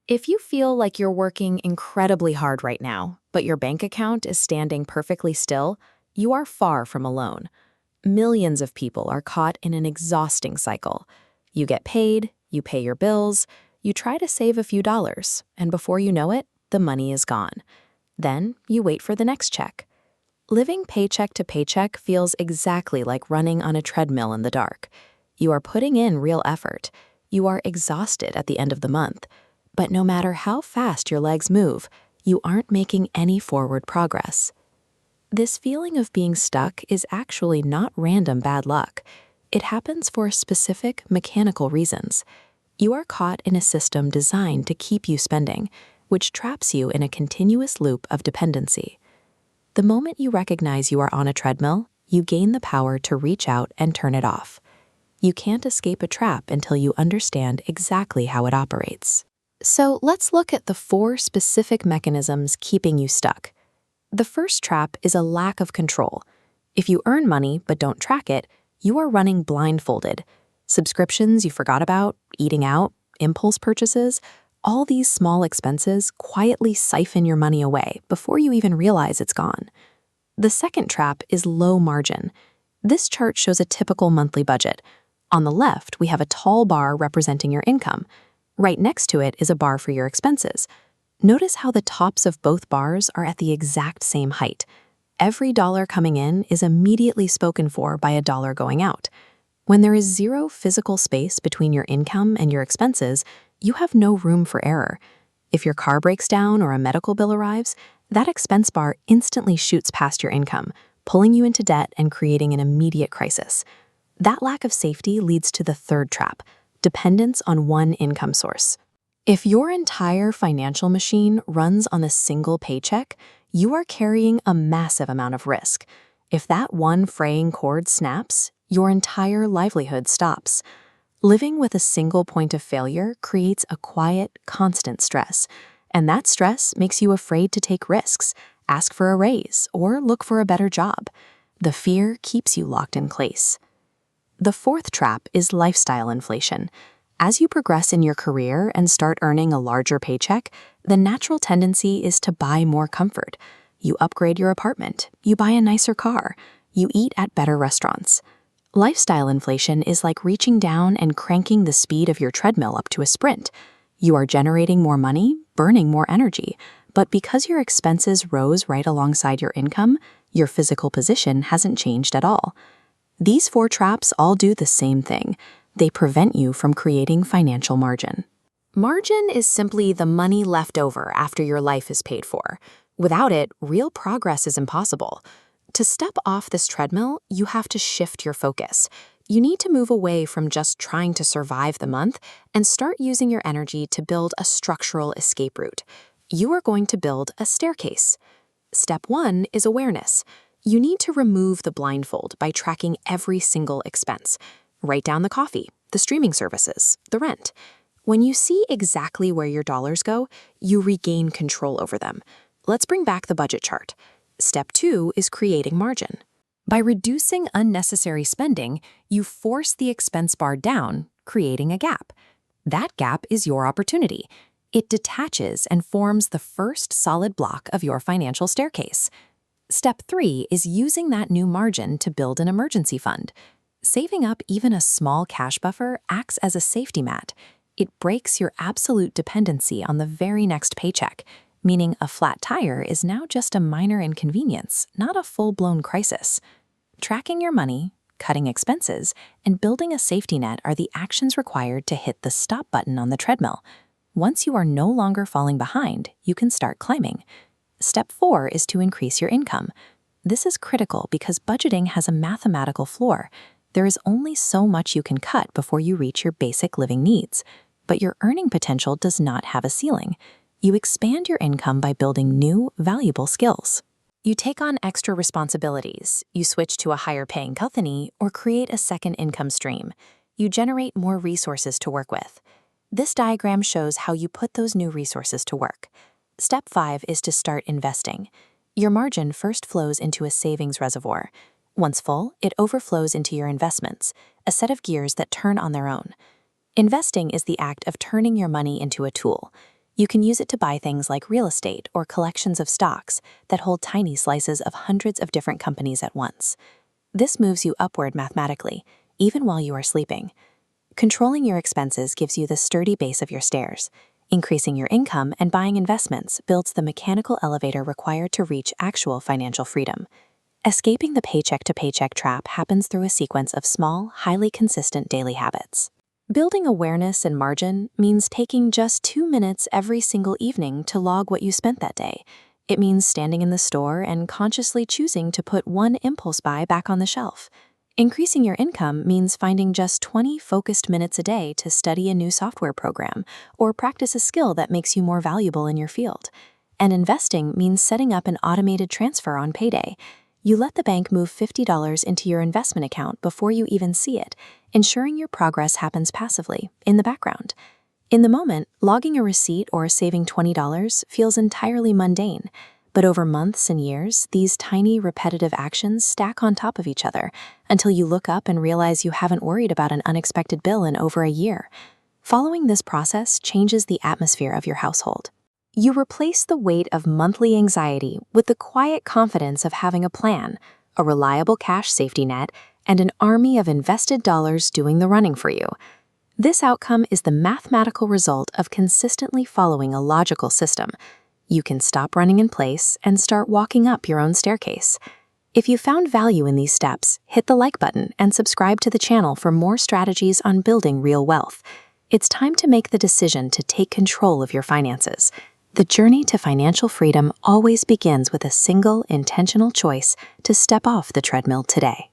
If you feel like you're working incredibly hard right now, but your bank account is standing perfectly still, you are far from alone. Millions of people are caught in an exhausting cycle. You get paid, you pay your bills, you try to save a few dollars, and before you know it, the money is gone. Then you wait for the next check. Living paycheck to paycheck feels exactly like running on a treadmill in the dark. You are putting in real effort. You are exhausted at the end of the month. But no matter how fast your legs move, you aren't making any forward progress. This feeling of being stuck is actually not random bad luck. It happens for specific mechanical reasons. You are caught in a system designed to keep you spending, which traps you in a continuous loop of dependency. The moment you recognize you are on a treadmill, you gain the power to reach out and turn it off. You can't escape a trap until you understand exactly how it operates. So let's look at the 4 specific mechanisms keeping you stuck. The first trap is a lack of control. If you earn money but don't track it, you are running blindfolded. Subscriptions you forgot about, eating out, impulse purchases, all these small expenses quietly siphon your money away before you even realize it's gone. The second trap is low margin. This chart shows a typical monthly budget. On the left, we have a tall bar representing your income. Right next to it is a bar for your expenses. Notice how the tops of both bars are at the exact same height. Every dollar coming in is immediately spoken for by a dollar going out. When there is zero physical space between your income and your expenses, you have no room for error. If your car breaks down or a medical bill arrives, that expense bar instantly shoots past your income, pulling you into debt and creating an immediate crisis. That lack of safety leads to the third trap: dependence on one income source. If your entire financial machine runs on a single paycheck, you are carrying a massive amount of risk. If that one fraying cord snaps, your entire livelihood stops. Living with a single point of failure creates a quiet, constant stress, and that stress makes you afraid to take risks, ask for a raise, or look for a better job. The fear keeps you locked in place. The fourth trap is lifestyle inflation. As you progress in your career and start earning a larger paycheck, the natural tendency is to buy more comfort. You upgrade your apartment, you buy a nicer car, you eat at better restaurants. Lifestyle inflation is like reaching down and cranking the speed of your treadmill up to a sprint. You are generating more money, burning more energy, but because your expenses rose right alongside your income, your physical position hasn't changed at all. These 4 traps all do the same thing. They prevent you from creating financial margin. Margin is simply the money left over after your life is paid for. Without it, real progress is impossible. To step off this treadmill, you have to shift your focus. You need to move away from just trying to survive the month and start using your energy to build a structural escape route. You are going to build a staircase. Step 1 is awareness. You need to remove the blindfold by tracking every single expense. Write down the coffee, the streaming services, the rent. When you see exactly where your dollars go, you regain control over them. Let's bring back the budget chart. Step 2 is creating margin. By reducing unnecessary spending, you force the expense bar down, creating a gap. That gap is your opportunity. It detaches and forms the first solid block of your financial staircase. Step 3 is using that new margin to build an emergency fund. Saving up even a small cash buffer acts as a safety mat. It breaks your absolute dependency on the very next paycheck, meaning a flat tire is now just a minor inconvenience, not a full-blown crisis. Tracking your money, cutting expenses, and building a safety net are the actions required to hit the stop button on the treadmill. Once you are no longer falling behind, you can start climbing. Step 4 is to increase your income. This is critical because budgeting has a mathematical floor. There is only so much you can cut before you reach your basic living needs, but your earning potential does not have a ceiling. You expand your income by building new, valuable skills. You take on extra responsibilities, you switch to a higher-paying company, or create a second income stream. You generate more resources to work with. This diagram shows how you put those new resources to work. Step 5 is to start investing. Your margin first flows into a savings reservoir. Once full, it overflows into your investments, a set of gears that turn on their own. Investing is the act of turning your money into a tool. You can use it to buy things like real estate or collections of stocks that hold tiny slices of hundreds of different companies at once. This moves you upward mathematically, even while you are sleeping. Controlling your expenses gives you the sturdy base of your stairs. Increasing your income and buying investments builds the mechanical elevator required to reach actual financial freedom. Escaping the paycheck-to-paycheck trap happens through a sequence of small, highly consistent daily habits. Building awareness and margin means taking just 2 minutes every single evening to log what you spent that day. It means standing in the store and consciously choosing to put one impulse buy back on the shelf. Increasing your income means finding just 20 focused minutes a day to study a new software program or practice a skill that makes you more valuable in your field. And investing means setting up an automated transfer on payday. You let the bank move $50 into your investment account before you even see it, ensuring your progress happens passively, in the background. In the moment, logging a receipt or saving $20 feels entirely mundane, but over months and years, these tiny, repetitive actions stack on top of each other until you look up and realize you haven't worried about an unexpected bill in over a year. Following this process changes the atmosphere of your household. You replace the weight of monthly anxiety with the quiet confidence of having a plan, a reliable cash safety net, and an army of invested dollars doing the running for you. This outcome is the mathematical result of consistently following a logical system. You can stop running in place and start walking up your own staircase. If you found value in these steps, hit the like button and subscribe to the channel for more strategies on building real wealth. It's time to make the decision to take control of your finances. The journey to financial freedom always begins with a single, intentional choice to step off the treadmill today.